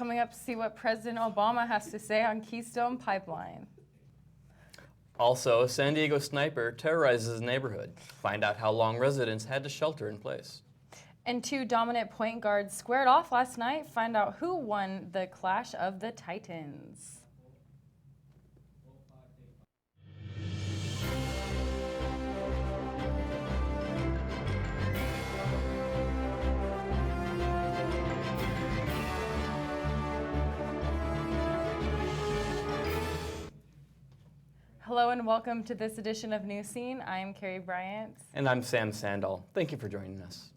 Coming up, see what President Obama has to say on Keystone Pipeline. Also, a San Diego sniper terrorizes a neighborhood. Find out how long residents had to shelter in place. And two dominant point guards squared off last night. Find out who won the Clash of the Titans. Hello and welcome to this edition of Newscene. I am Carrie Bryant. And I'm Sam Sandall. Thank you for joining us.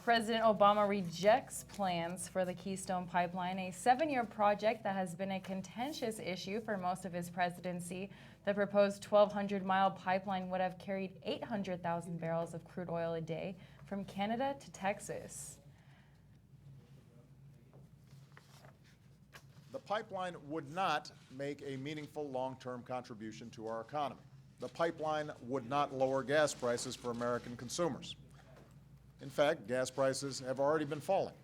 President Obama rejects plans for the Keystone Pipeline, a 7-year project that has been a contentious issue for most of his presidency. The proposed 1,200-mile pipeline would have carried 800,000 barrels of crude oil a day from Canada to Texas. The pipeline would not make a meaningful long-term contribution to our economy. The pipeline would not lower gas prices for American consumers. In fact, gas prices have already been falling.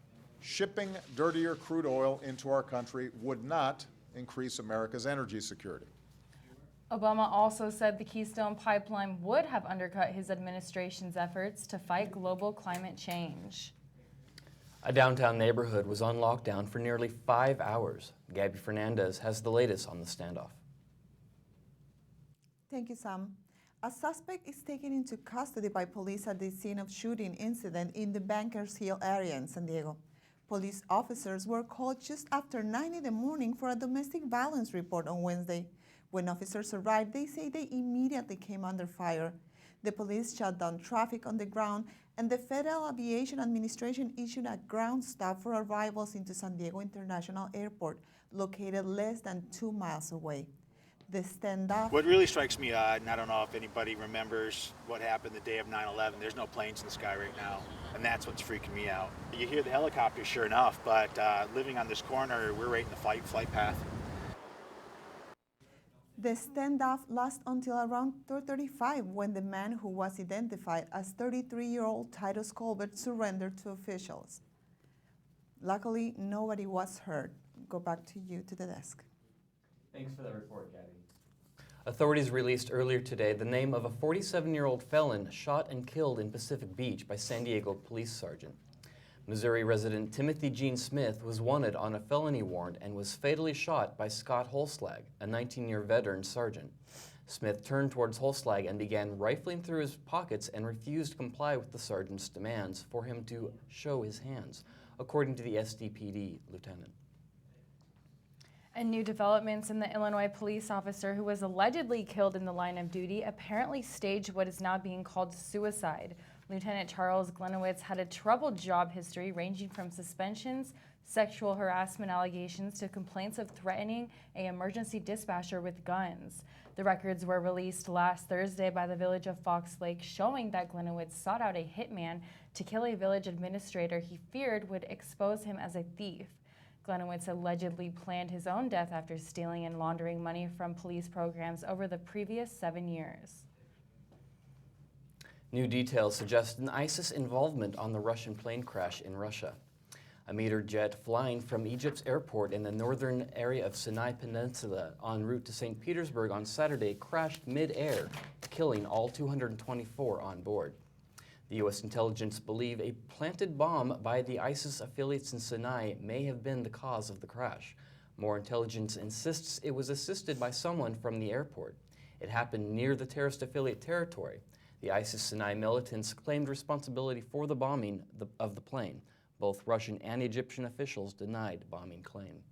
Shipping dirtier crude oil into our country would not increase America's energy security. Obama also said the Keystone Pipeline would have undercut his administration's efforts to fight global climate change. A downtown neighborhood was on lockdown for nearly 5 hours. Gabby Fernandez has the latest on the standoff. Thank you, Sam. A suspect is taken into custody by police at the scene of shooting incident in the Bankers Hill area in San Diego. Police officers were called just after 9 in the morning for a domestic violence report on Wednesday. When officers arrived, they say they immediately came under fire. The police shut down traffic on the ground, and the Federal Aviation Administration issued a ground stop for arrivals into San Diego International Airport, located less than 2 miles away. The standoff. What really strikes me odd, and I don't know if anybody remembers what happened the day of 9/11, there's no planes in the sky right now, and that's what's freaking me out. You hear the helicopters, sure enough, but living on this corner, we're right in the flight path. The standoff lasted until around 4:35 when the man who was identified as 33-year-old Titus Colbert surrendered to officials. Luckily, nobody was hurt. Go back to you to the desk. Thanks for that report, Gabby. Authorities released earlier today the name of a 47-year-old felon shot and killed in Pacific Beach by San Diego police sergeant. Missouri resident Timothy Gene Smith was wanted on a felony warrant and was fatally shot by Scott Holslag, a 19-year veteran sergeant. Smith turned towards Holslag and began rifling through his pockets and refused to comply with the sergeant's demands for him to show his hands, according to the SDPD lieutenant. And new developments in the Illinois police officer who was allegedly killed in the line of duty apparently staged what is now being called suicide. Lieutenant Charles Glenowitz had a troubled job history ranging from suspensions, sexual harassment allegations, to complaints of threatening an emergency dispatcher with guns. The records were released last Thursday by the village of Fox Lake, showing that Glenowitz sought out a hitman to kill a village administrator he feared would expose him as a thief. Glenowitz allegedly planned his own death after stealing and laundering money from police programs over the previous 7 years. New details suggest an ISIS involvement on the Russian plane crash in Russia. A meter jet flying from Egypt's airport in the northern area of Sinai Peninsula en route to St. Petersburg on Saturday crashed mid-air, killing all 224 on board. The U.S. intelligence believe a planted bomb by the ISIS affiliates in Sinai may have been the cause of the crash. More intelligence insists it was assisted by someone from the airport. It happened near the terrorist affiliate territory. The ISIS Sinai militants claimed responsibility for the bombing of the plane. Both Russian and Egyptian officials denied bombing claim.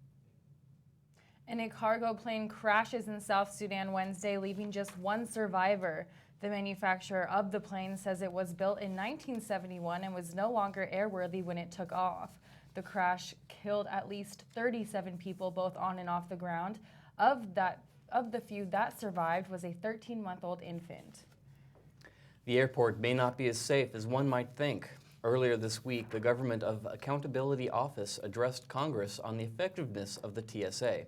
And a cargo plane crashes in South Sudan Wednesday, leaving just one survivor. The manufacturer of the plane says it was built in 1971 and was no longer airworthy when it took off. The crash killed at least 37 people, both on and off the ground. Of the few that survived was a 13-month-old infant. The airport may not be as safe as one might think. Earlier this week, the Government of Accountability Office addressed Congress on the effectiveness of the TSA.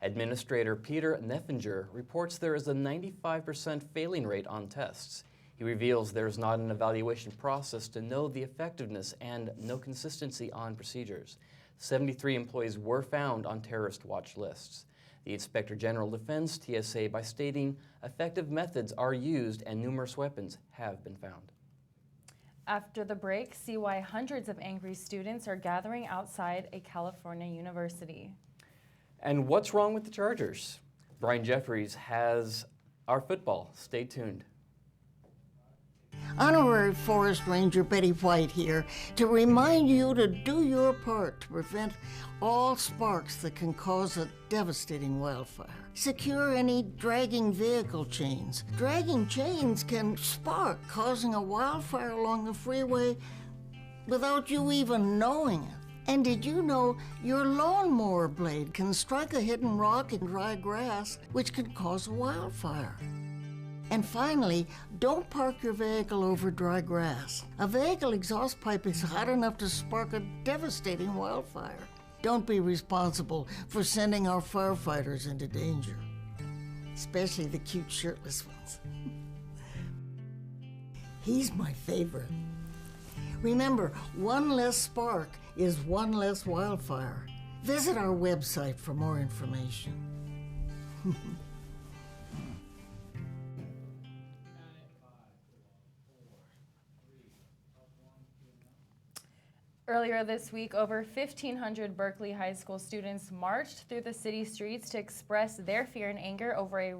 Administrator Peter Neffinger reports there is a 95% failing rate on tests. He reveals there's not an evaluation process to know the effectiveness and no consistency on procedures. 73 employees were found on terrorist watch lists. The Inspector General defends TSA by stating effective methods are used and numerous weapons have been found. After the break, see why hundreds of angry students are gathering outside a California university. And what's wrong with the Chargers? Brian Jeffries has our football. Stay tuned. Honorary Forest Ranger Betty White here to remind you to do your part to prevent all sparks that can cause a devastating wildfire. Secure any dragging vehicle chains. Dragging chains can spark, causing a wildfire along the freeway without you even knowing it. And did you know your lawnmower blade can strike a hidden rock in dry grass, which can cause a wildfire? And finally, don't park your vehicle over dry grass. A vehicle exhaust pipe is hot enough to spark a devastating wildfire. Don't be responsible for sending our firefighters into danger, especially the cute shirtless ones. He's my favorite. Remember, one less spark is one less wildfire. Visit our website for more information. Earlier this week, over 1,500 Berkeley High School students marched through the city streets to express their fear and anger over a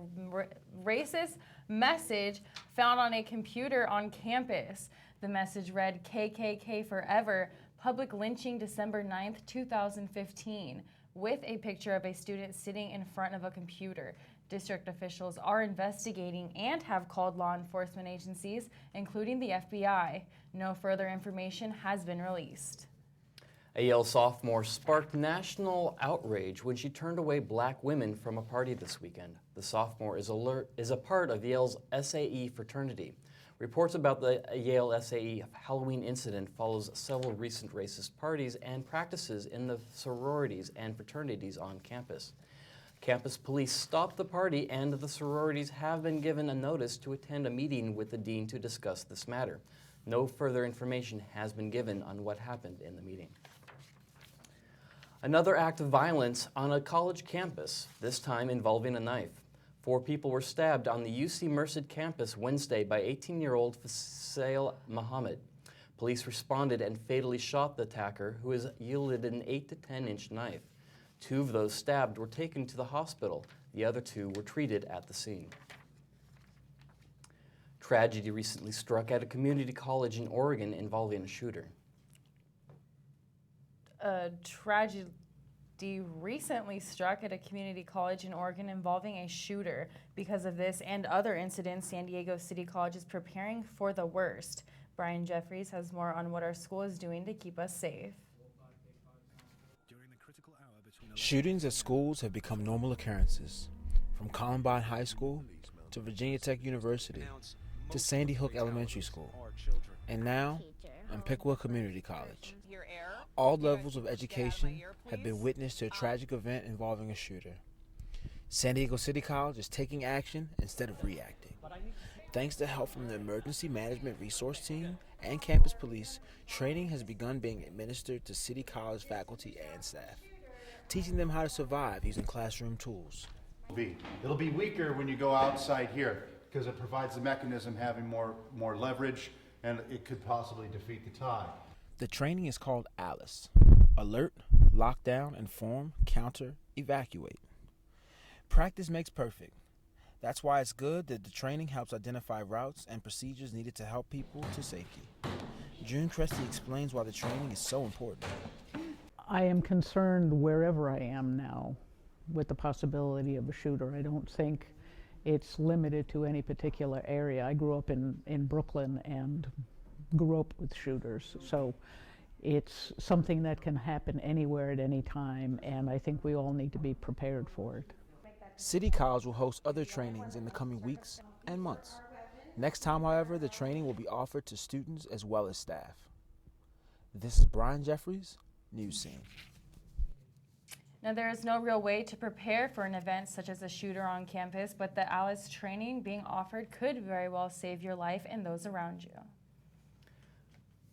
racist message found on a computer on campus. The message read, "KKK forever, public lynching December 9th, 2015, with a picture of a student sitting in front of a computer. District officials are investigating and have called law enforcement agencies, including the FBI. No further information has been released. A Yale sophomore sparked national outrage when she turned away black women from a party this weekend. The sophomore is a part of Yale's SAE fraternity. Reports about the Yale SAE Halloween incident follows several recent racist parties and practices in the sororities and fraternities on campus. Campus police stopped the party, and the sororities have been given a notice to attend a meeting with the dean to discuss this matter. No further information has been given on what happened in the meeting. Another act of violence on a college campus, this time involving a knife. 4 people were stabbed on the UC Merced campus Wednesday by 18-year-old Faisal Muhammad. Police responded and fatally shot the attacker, who has yielded an 8 to 10-inch knife. 2 of those stabbed were taken to the hospital. The other 2 were treated at the scene. Tragedy recently struck at a community college in Oregon involving a shooter. A tragedy recently struck at a community college in Oregon involving a shooter. Because of this and other incidents, San Diego City College is preparing for the worst. Brian Jeffries has more on what our school is doing to keep us safe. Shootings at schools have become normal occurrences, from Columbine High School to Virginia Tech University to Sandy Hook Elementary School, and now in Pickwick Community College. All levels of education have been witness to a tragic event involving a shooter. San Diego City College is taking action instead of reacting. Thanks to help from the Emergency Management Resource Team and campus police, training has begun being administered to City College faculty and staff, teaching them how to survive using classroom tools. It'll be weaker when you go outside here because it provides the mechanism having more leverage, and it could possibly defeat the tide. The training is called ALICE: Alert, Lockdown, Inform, Counter, Evacuate. Practice makes perfect. That's why it's good that the training helps identify routes and procedures needed to help people to safety. June Cresty explains why the training is so important. I am concerned wherever I am now with the possibility of a shooter. I don't think it's limited to any particular area. I grew up in Brooklyn and grew up with shooters, so it's something that can happen anywhere at any time, and I think we all need to be prepared for it. City College will host other trainings in the coming weeks and months. Next time, however, the training will be offered to students as well as staff. This is Brian Jeffries, Newscene. Now, there is no real way to prepare for an event such as a shooter on campus, but the ALICE training being offered could very well save your life and those around you.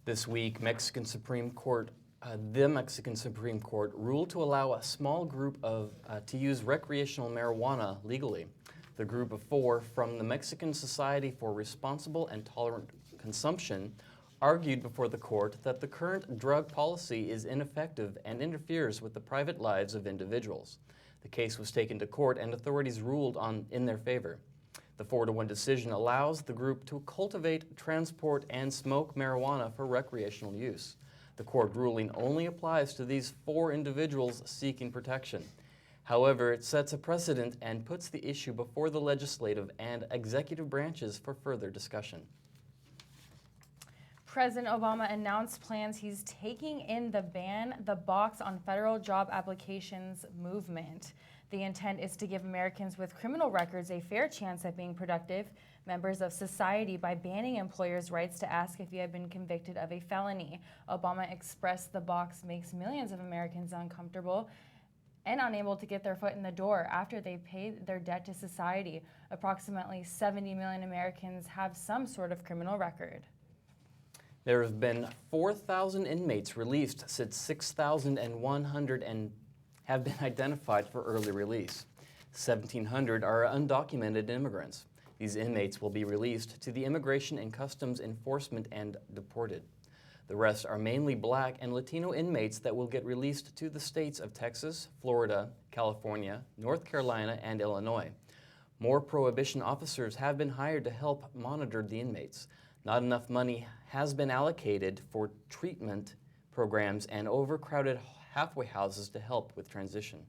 This week, the Mexican Supreme Court ruled to allow a small group to use recreational marijuana legally. The group of 4 from the Mexican Society for Responsible and Tolerant Consumption argued before the court that the current drug policy is ineffective and interferes with the private lives of individuals. The case was taken to court and authorities ruled in their favor. The 4-1 decision allows the group to cultivate, transport, and smoke marijuana for recreational use. The court ruling only applies to these 4 individuals seeking protection. However, it sets a precedent and puts the issue before the legislative and executive branches for further discussion. President Obama announced plans he's taking in the ban the box on federal job applications movement. The intent is to give Americans with criminal records a fair chance at being productive members of society by banning employers' rights to ask if you have been convicted of a felony. Obama expressed the box makes millions of Americans uncomfortable and unable to get their foot in the door after they paid their debt to society. Approximately 70 million Americans have some sort of criminal record. There have been 4,000 inmates released since 6,100 have been identified for early release. 1,700 are undocumented immigrants. These inmates will be released to the Immigration and Customs Enforcement and deported. The rest are mainly Black and Latino inmates that will get released to the states of Texas, Florida, California, North Carolina, and Illinois. More prohibition officers have been hired to help monitor the inmates. Not enough money has been allocated for treatment programs and overcrowded halfway houses to help with transition.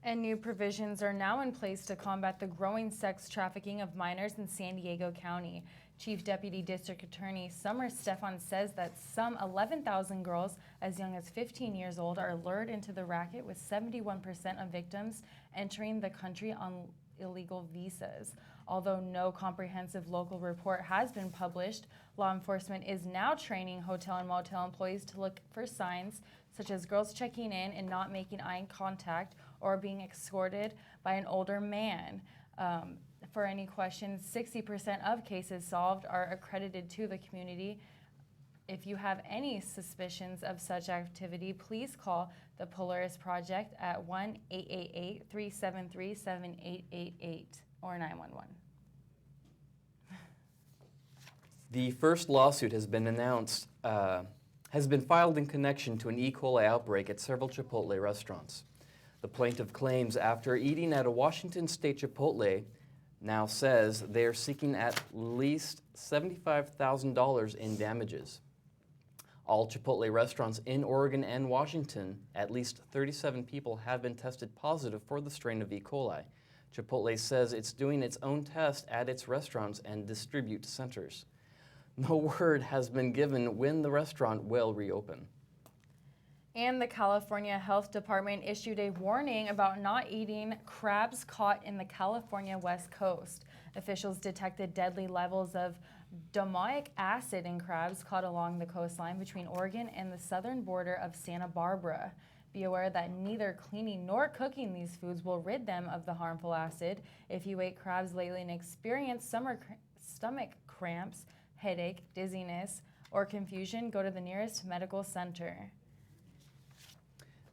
And new provisions are now in place to combat the growing sex trafficking of minors in San Diego County. Chief Deputy District Attorney Summer Stefan says that some 11,000 girls as young as 15 years old are lured into the racket, with 71% of victims entering the country on illegal visas. Although no comprehensive local report has been published, law enforcement is now training hotel and motel employees to look for signs such as girls checking in and not making eye contact or being escorted by an older man. For any questions, 60% of cases solved are accredited to the community. If you have any suspicions of such activity, please call the Polaris Project at 1-888-373-7888 or 911. The first lawsuit has been filed in connection to an E. coli outbreak at several Chipotle restaurants. The plaintiff claims after eating at a Washington state Chipotle now says they are seeking at least $75,000 in damages. All Chipotle restaurants in Oregon and Washington, at least 37 people have been tested positive for the strain of E. coli. Chipotle says it's doing its own test at its restaurants and distribute centers. No word has been given when the restaurant will reopen. And the California Health Department issued a warning about not eating crabs caught in the California West Coast. Officials detected deadly levels of domoic acid in crabs caught along the coastline between Oregon and the southern border of Santa Barbara. Be aware that neither cleaning nor cooking these foods will rid them of the harmful acid. If you ate crabs lately and experienced stomach cramps, headache, dizziness, or confusion, go to the nearest medical center.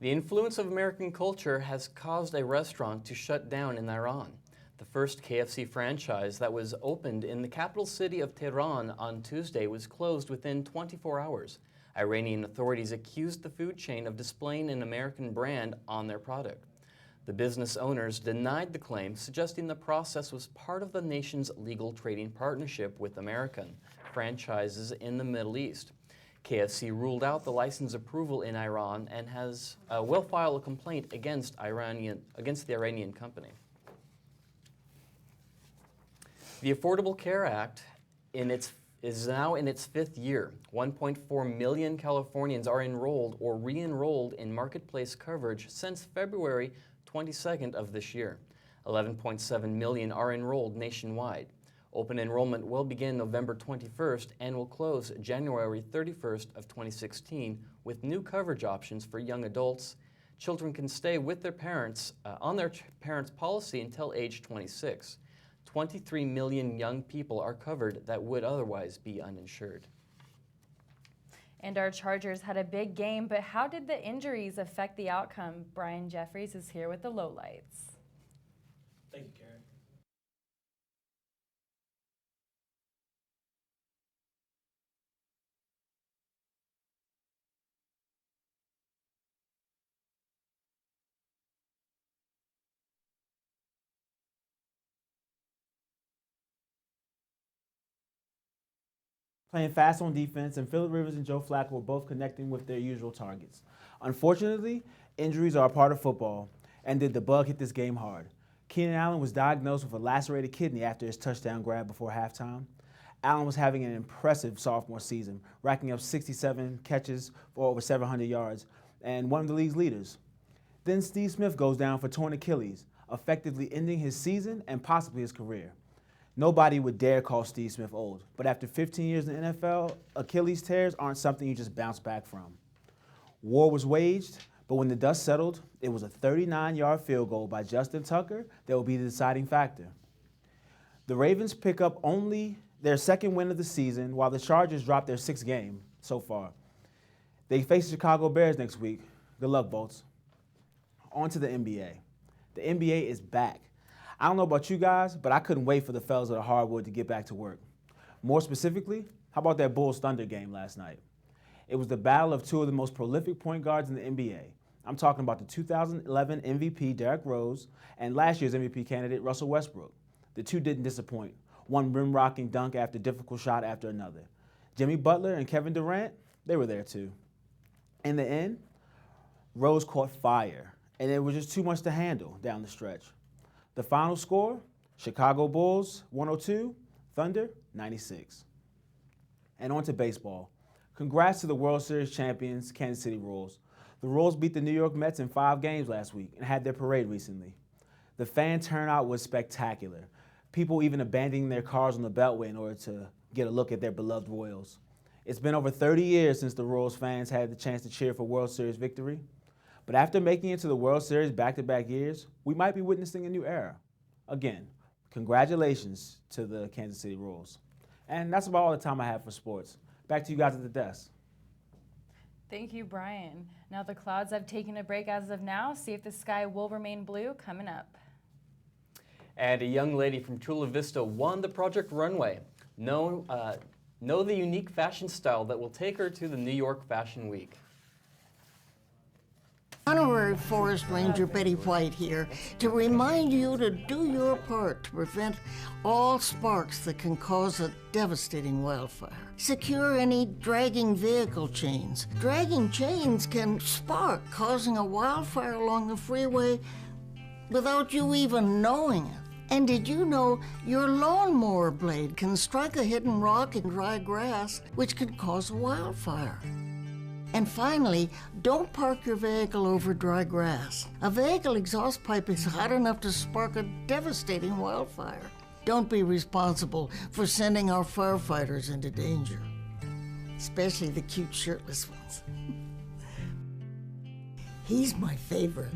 The influence of American culture has caused a restaurant to shut down in Iran. The first KFC franchise that was opened in the capital city of Tehran on Tuesday was closed within 24 hours. Iranian authorities accused the food chain of displaying an American brand on their product. The business owners denied the claim, suggesting the process was part of the nation's legal trading partnership with American franchises in the Middle East. KFC ruled out the license approval in Iran and will file a complaint against the Iranian company. The Affordable Care Act is now in its 5th year. 1.4 million Californians are enrolled or re-enrolled in marketplace coverage since February 22nd of this year. 11.7 million are enrolled nationwide. Open enrollment will begin November 21st and will close January 31st of 2016 with new coverage options for young adults, children can stay with their parents on their parents' policy until age 26. 23 million young people are covered that would otherwise be uninsured. And our Chargers had a big game, but how did the injuries affect the outcome? Brian Jeffries is here with the lowlights. Thank you, Karen. Playing fast on defense, and Phillip Rivers and Joe Flacco were both connecting with their usual targets. Unfortunately, injuries are a part of football, and did the bug hit this game hard. Keenan Allen was diagnosed with a lacerated kidney after his touchdown grab before halftime. Allen was having an impressive sophomore season, racking up 67 catches for over 700 yards, and one of the league's leaders. Then Steve Smith goes down for torn Achilles, effectively ending his season and possibly his career. Nobody would dare call Steve Smith old, but after 15 years in the NFL, Achilles tears aren't something you just bounce back from. War was waged, but when the dust settled, it was a 39-yard field goal by Justin Tucker that will be the deciding factor. The Ravens pick up only their second win of the season, while the Chargers drop their sixth game so far. They face the Chicago Bears next week. Good luck, Bolts. On to the NBA. The NBA is back. I don't know about you guys, but I couldn't wait for the fellas of the hardwood to get back to work. More specifically, how about that Bulls-Thunder game last night? It was the battle of two of the most prolific point guards in the NBA. I'm talking about the 2011 MVP Derrick Rose and last year's MVP candidate Russell Westbrook. The two didn't disappoint. One rim-rocking dunk after difficult shot after another. Jimmy Butler and Kevin Durant, they were there too. In the end, Rose caught fire, and it was just too much to handle down the stretch. The final score, Chicago Bulls 102, Thunder 96. And on to baseball. Congrats to the World Series champions, Kansas City Royals. The Royals beat the New York Mets in 5 games last week and had their parade recently. The fan turnout was spectacular. People even abandoning their cars on the Beltway in order to get a look at their beloved Royals. It's been over 30 years since the Royals fans had the chance to cheer for World Series victory. But after making it to the World Series back-to-back years, we might be witnessing a new era. Again, congratulations to the Kansas City Royals. And that's about all the time I have for sports. Back to you guys at the desk. Thank you, Brian. Now the clouds have taken a break as of now. See if the sky will remain blue coming up. And a young lady from Chula Vista won the Project Runway. Know the unique fashion style that will take her to the New York Fashion Week. Honorary Forest Ranger Betty White here to remind you to do your part to prevent all sparks that can cause a devastating wildfire. Secure any dragging vehicle chains. Dragging chains can spark, causing a wildfire along the freeway without you even knowing it. And did you know your lawnmower blade can strike a hidden rock in dry grass, which can cause a wildfire? And finally, don't park your vehicle over dry grass. A vehicle exhaust pipe is hot enough to spark a devastating wildfire. Don't be responsible for sending our firefighters into danger, especially the cute shirtless ones. He's my favorite.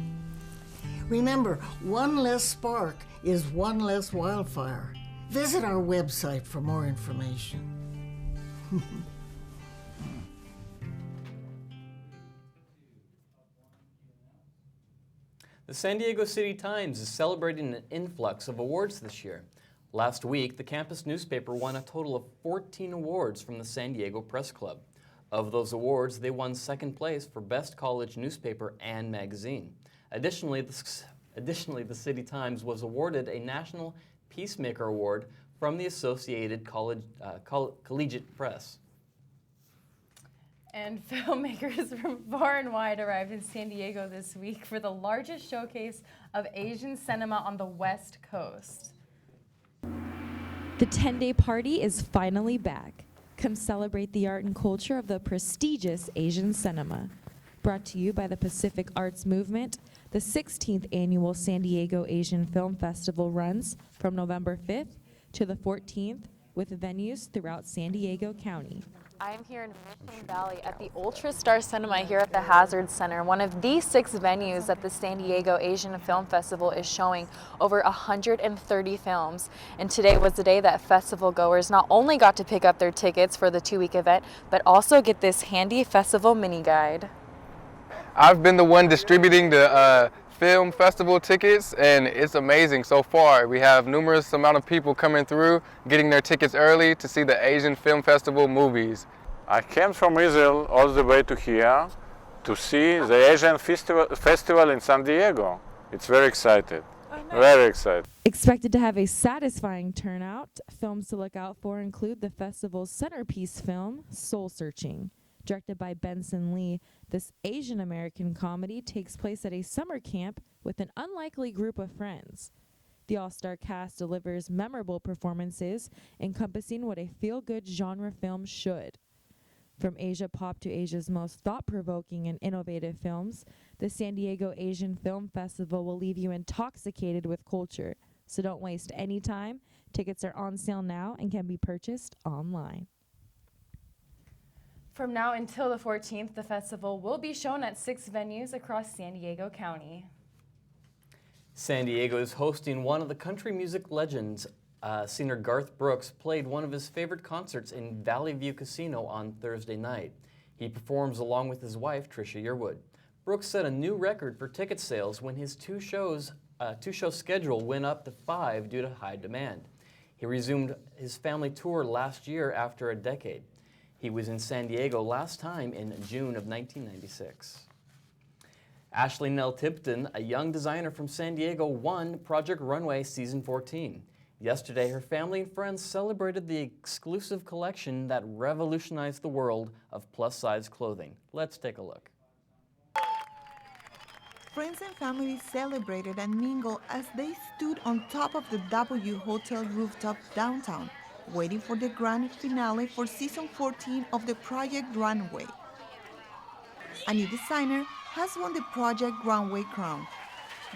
Remember, one less spark is one less wildfire. Visit our website for more information. The San Diego City Times is celebrating an influx of awards this year. Last week, the campus newspaper won a total of 14 awards from the San Diego Press Club. Of those awards, they won second place for Best College Newspaper and Magazine. Additionally, the City Times was awarded a National Peacemaker Award from the Associated Collegiate Press. And filmmakers from far and wide arrived in San Diego this week for the largest showcase of Asian cinema on the West Coast. The 10-day party is finally back. Come celebrate the art and culture of the prestigious Asian cinema. Brought to you by the Pacific Arts Movement, the 16th annual San Diego Asian Film Festival runs from November 5th to the 14th with venues throughout San Diego County. I'm here in Mission Valley at the Ultra Star Cinema here at the Hazard Center, one of the 6 venues that the San Diego Asian Film Festival is showing over 130 films. And today was the day that festival goers not only got to pick up their tickets for the 2-week event, but also get this handy festival mini guide. I've been the one distributing the film festival tickets, and it's amazing so far. We have numerous amount of people coming through, getting their tickets early to see the Asian Film Festival movies. I came from Israel all the way to here to see the Asian festival in San Diego. It's very excited, very excited. Expected to have a satisfying turnout. Films to look out for include the festival's centerpiece film, Soul Searching. Directed by Benson Lee, this Asian American comedy takes place at a summer camp with an unlikely group of friends. The all-star cast delivers memorable performances encompassing what a feel-good genre film should. From Asia pop to Asia's most thought-provoking and innovative films, the San Diego Asian Film Festival will leave you intoxicated with culture. So don't waste any time. Tickets are on sale now and can be purchased online. From now until the 14th, the festival will be shown at 6 venues across San Diego County. San Diego is hosting one of the country music legends. Singer Garth Brooks played one of his favorite concerts in Valley View Casino on Thursday night. He performs along with his wife, Trisha Yearwood. Brooks set a new record for ticket sales when his two-show schedule went up to 5 due to high demand. He resumed his family tour last year after a decade. He was in San Diego last time in June of 1996. Ashley Nell Tipton, a young designer from San Diego, won Project Runway Season 14. Yesterday, her family and friends celebrated the exclusive collection that revolutionized the world of plus-size clothing. Let's take a look. Friends and family celebrated and mingled as they stood on top of the W Hotel rooftop downtown, waiting for the grand finale for Season 14 of the Project Runway. A new designer has won the Project Runway crown,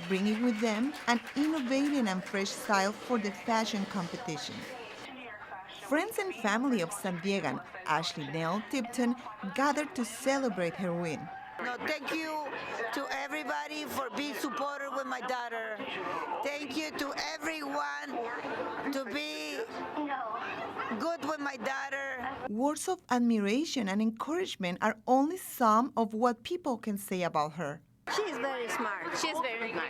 bringing with them an innovative and fresh style for the fashion competition. Friends and family of San Diego, Ashley Nell Tipton, gathered to celebrate her win. No, thank you to everybody for being supportive with my daughter. Thank you to everyone to be good with my daughter. Words of admiration and encouragement are only some of what people can say about her. She's very smart. She's very smart.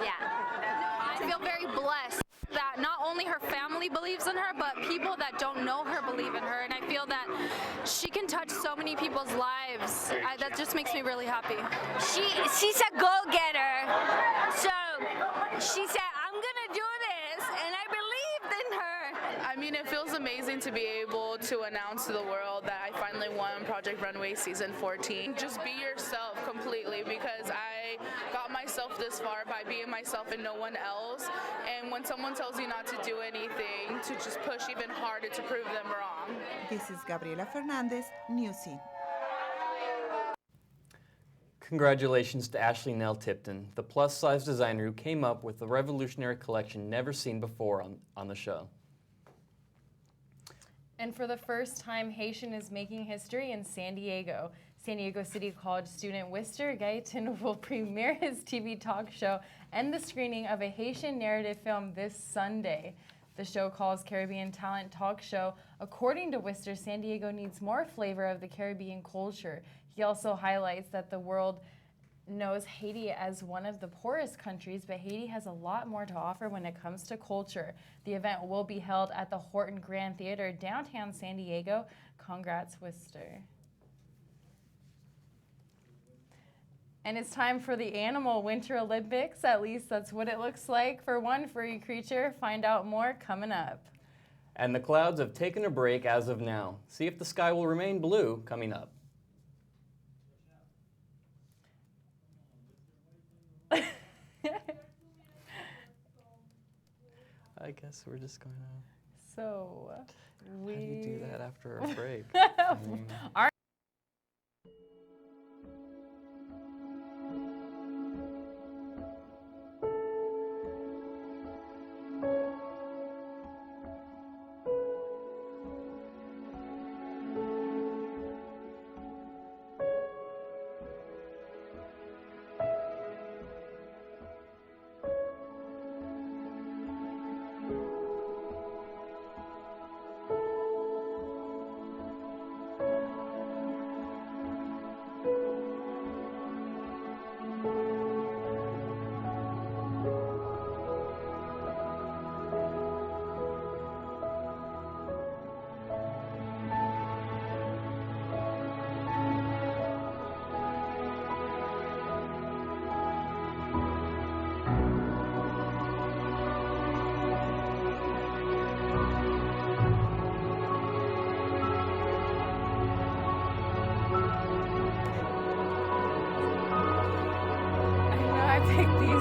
Yeah. I feel very blessed that not only her family believes in her, but people that don't know her believe in her. And I feel that she can touch so many people's lives. That just makes me really happy. She's a go-getter. So she said, I'm going to do this, and I believed in her. I mean, it feels amazing to be able to announce to the world that I finally won Project Runway Season 14. Just be yourself completely, because I got myself this far by being myself and no one else. And when someone tells you not to do anything, to just push even harder to prove them wrong. This is Gabriela Fernandez, Newscene. Congratulations to Ashley Nell Tipton, the plus-size designer who came up with the revolutionary collection never seen before on the show. And for the first time, Haitian is making history in San Diego. San Diego City College student Wister Gaitin will premiere his TV talk show and the screening of a Haitian narrative film this Sunday. The show calls Caribbean Talent Talk Show. According to Wister, San Diego needs more flavor of the Caribbean culture. He also highlights that the world knows Haiti as one of the poorest countries, but Haiti has a lot more to offer when it comes to culture. The event will be held at the Horton Grand Theater, downtown San Diego. Congrats, Wister. And it's time for the Animal Winter Olympics. At least that's what it looks like for one furry creature. Find out more coming up. And the clouds have taken a break as of now. See if the sky will remain blue coming up. I guess we're just going to... So, How do you do that after a break? Our pick these.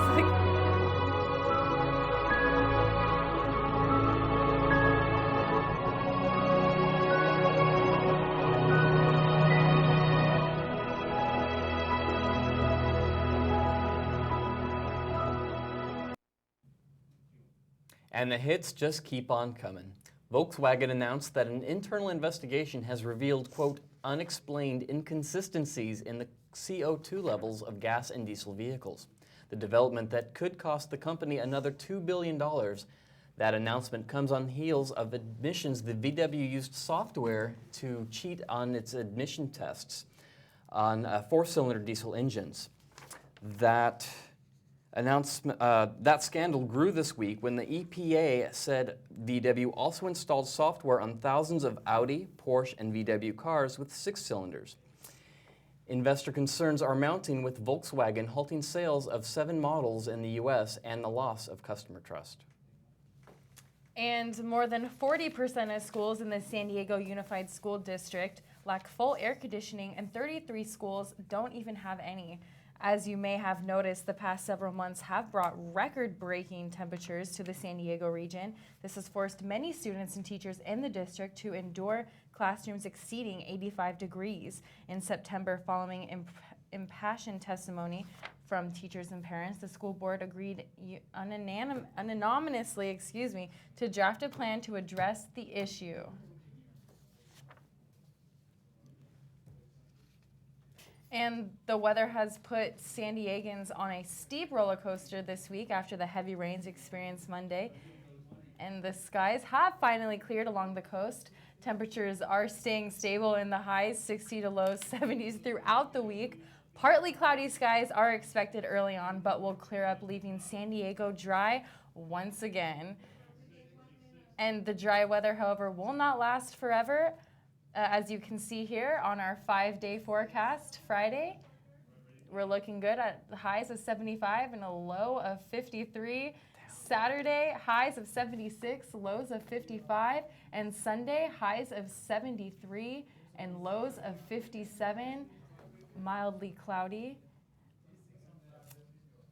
And the hits just keep on coming. Volkswagen announced that an internal investigation has revealed, quote, unexplained inconsistencies in the CO2 levels of gas and diesel vehicles. The development that could cost the company another $2 billion. That announcement comes on heels of admissions the VW used software to cheat on its emission tests on four-cylinder diesel engines. That scandal grew this week when the EPA said VW also installed software on thousands of Audi, Porsche, and VW cars with 6 cylinders. Investor concerns are mounting with Volkswagen halting sales of 7 models in the U.S. and the loss of customer trust. And more than 40% of schools in the San Diego Unified School District lack full air conditioning, and 33 schools don't even have any. As you may have noticed, the past several months have brought record-breaking temperatures to the San Diego region. This has forced many students and teachers in the district to endure classrooms exceeding 85 degrees. In September, following impassioned testimony from teachers and parents, the school board agreed unanimously, to draft a plan to address the issue. And the weather has put San Diegans on a steep roller coaster this week after the heavy rains experienced Monday. And the skies have finally cleared along the coast. Temperatures are staying stable in the highs, 60 to low 70s throughout the week. Partly cloudy skies are expected early on, but will clear up, leaving San Diego dry once again. And the dry weather, however, will not last forever. As you can see here on our 5-day forecast, Friday, we're looking good at highs of 75 and a low of 53. Saturday, highs of 76, lows of 55. And Sunday, highs of 73 and lows of 57, mildly cloudy.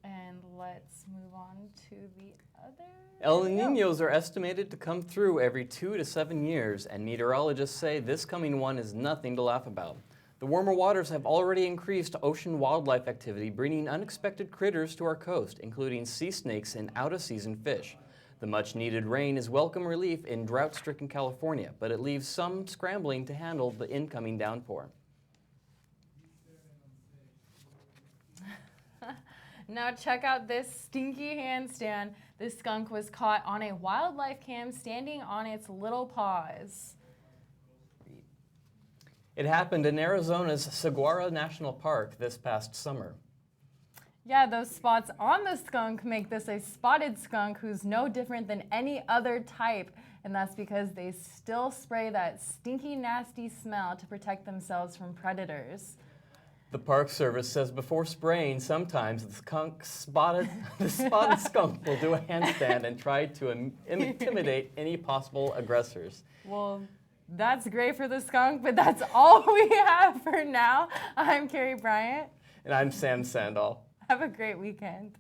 And let's move on to the other. El Niños are estimated to come through every 2 to 7 years, and meteorologists say this coming one is nothing to laugh about. The warmer waters have already increased ocean wildlife activity, bringing unexpected critters to our coast, including sea snakes and out-of-season fish. The much-needed rain is welcome relief in drought-stricken California, but it leaves some scrambling to handle the incoming downpour. Now check out this stinky handstand. This skunk was caught on a wildlife cam standing on its little paws. It happened in Arizona's Saguaro National Park this past summer. Yeah, those spots on the skunk make this a spotted skunk who's no different than any other type. And that's because they still spray that stinky, nasty smell to protect themselves from predators. The Park Service says before spraying, sometimes the spotted skunk will do a handstand and try to intimidate any possible aggressors. Well, that's great for the skunk, but that's all we have for now. I'm Carrie Bryant. And I'm Sam Sandahl. Have a great weekend.